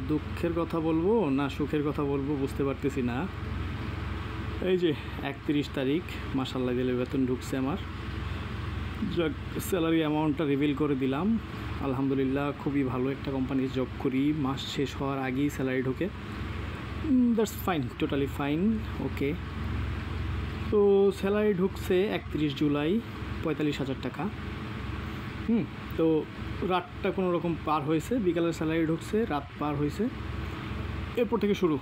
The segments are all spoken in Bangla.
দুঃখের কথা বলবো না সুখের কথা বলবো বুঝতে পারতেছি না। এই যে 31 তারিখ মাশাআল্লাহ দিলে বেতন ঢুকছে আমার। স্যালারি অ্যামাউন্টটা রিভিল করে দিলাম। আলহামদুলিল্লাহ খুবই ভালো একটা কোম্পানি জব করি, মাস শেষ হওয়ার আগেই স্যালারি ঢোকে। দ্যাটস ফাইন, টোটালি ফাইন, ওকে। তো স্যালারি ঢুকছে 31 জুলাই 45,000 টাকা। তো রাতটা কোনো রকম পার হয়েছে, বিকালের স্যালারি ঢুকছে, রাত পার হয়েছে। এরপর থেকে শুরু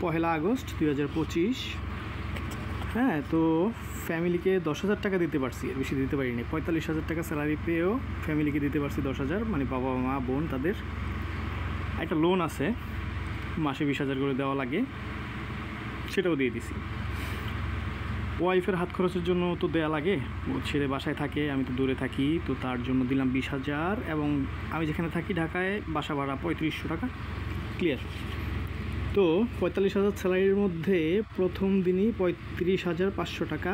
1 আগস্ট 2025। হ্যাঁ, তো ফ্যামিলিকে 10,000 টাকা দিতে পারছি, এর বেশি দিতে পারিনি। 45,000 টাকা স্যালারি পেয়েও ফ্যামিলিকে দিতে পারছি 10,000, মানে বাবা মা বোন তাদের। একটা লোন আছে মাসে 20,000 করে দেওয়া লাগে, সেটাও দিয়ে দিছি। ওয়াইফের হাত খরচের জন্য তো দেয়া লাগে, ও ছেলে বাসায় থাকে, আমি তো দূরে থাকি, তো তার জন্য দিলাম 20,000। এবং আমি যেখানে থাকি ঢাকায় বাসা ভাড়া 3500 টাকা, ক্লিয়ার। তো 45,000 স্যালারির মধ্যে প্রথম দিনই 35,500 টাকা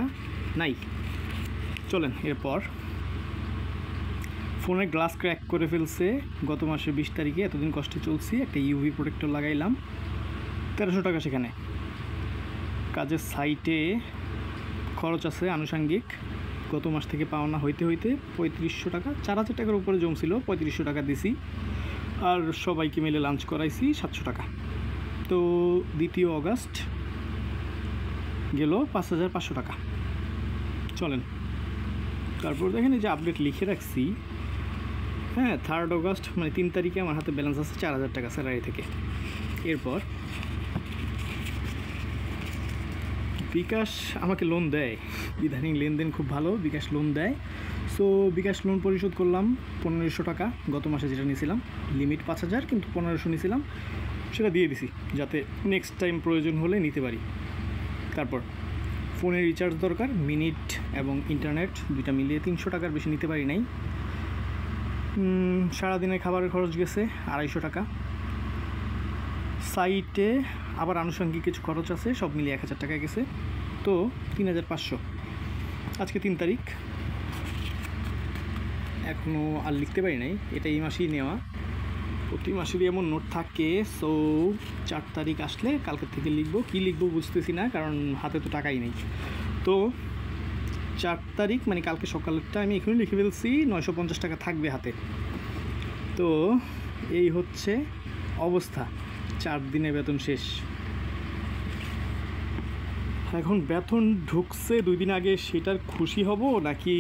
নাই। চলেন এরপর ফোনের গ্লাস ক্র্যাক করে ফেলছে গত মাসের 20 তারিখে। এতদিন কষ্টে চলছি, একটা ইউভি প্রোটেক্টর লাগাইলাম, 1300 টাকা সেখানে। কাজের সাইটে খরচ আছে আনুষঙ্গিক, গত মাস থেকে পাওনা হইতে হইতে 3500 টাকা, 4,000 টাকার উপরে জমছিল, 3500 টাকা দিছি। আর সবাইকে মিলে লাঞ্চ করাইছি 700 টাকা। তো 2 অগাস্ট গেল 5,500 টাকা। চলেন তারপর দেখেন এই যে আপডেট লিখে রাখছি। হ্যাঁ, 3 অগাস্ট মানে 3 তারিখে আমার হাতে ব্যালেন্স আছে 4,000 টাকা স্যালারি থেকে। এরপর বিকাশ আমাকে লোন দেয়, ইদানিং লেনদেন খুব ভালো, বিকাশ লোন দেয়। সো বিকাশ লোন পরিশোধ করলাম 1,500 টাকা, গত মাসে যেটা নিয়েছিলাম। লিমিট 5,000, কিন্তু 1,500 নিয়েছিলাম, সেটা দিয়ে দিছি যাতে নেক্সট টাইম প্রয়োজন হলে নিতে পারি। তারপর ফোনের রিচার্জ দরকার, মিনিট এবং ইন্টারনেট দুইটা মিলিয়ে 300 টাকার বেশি নিতে পারি নাই। সারাদিনের খাবারের খরচ গেছে 250 টাকা। সাইটে আবার আনুষঙ্গিক কিছু খরচ আছে, সব মিলিয়ে 1,000 টাকা গেছে, তো 3,500। আজকে 3 তারিখ, এখনও আর লিখতে পারি নাই, এটা এই মাসেই নেওয়া। প্রতি মাসেরই এমন নোট থাকে। সো 4 তারিখ আসলে কালকের থেকে লিখবো, কী লিখবো বুঝতেছি না, কারণ হাতে তো টাকাই নেই। তো 4 তারিখ মানে কালকে সকালেরটা আমি এখানে লিখে ফেলছি, 950 টাকা থাকবে হাতে। তো এই হচ্ছে অবস্থা, 4 দিনে বেতন শেষ। এখন বেতন ঢুকছে 2 দিন আগে, সেটার খুশি হব নাকি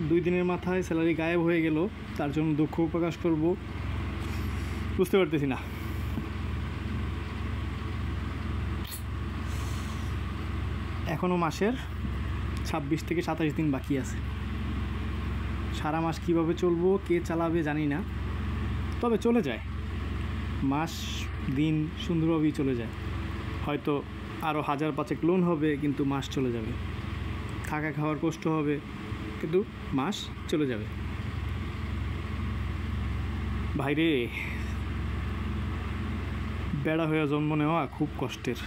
2 দিনের মাথায় স্যালারি গায়েব হয়ে গেল তার জন্য দুঃখ প্রকাশ করব, বুঝতে পারতেছি না। এখনও মাসের 26 থেকে 27 দিন বাকি আছে। সারা মাস কিভাবে চলবো, কে চালাবে জানি না, তবে চলে যায় মাস, দিন সুন্দরভাবেই চলে যায়। হয়তো আরও 1,000-5 লোন হবে, কিন্তু মাস চলে যাবে। থাকা খাওয়ার কষ্ট হবে, কিন্তু মাস চলে যাবে। ভাইরে, বেড়া হয়ে জন্ম নেওয়া খুব কষ্টের।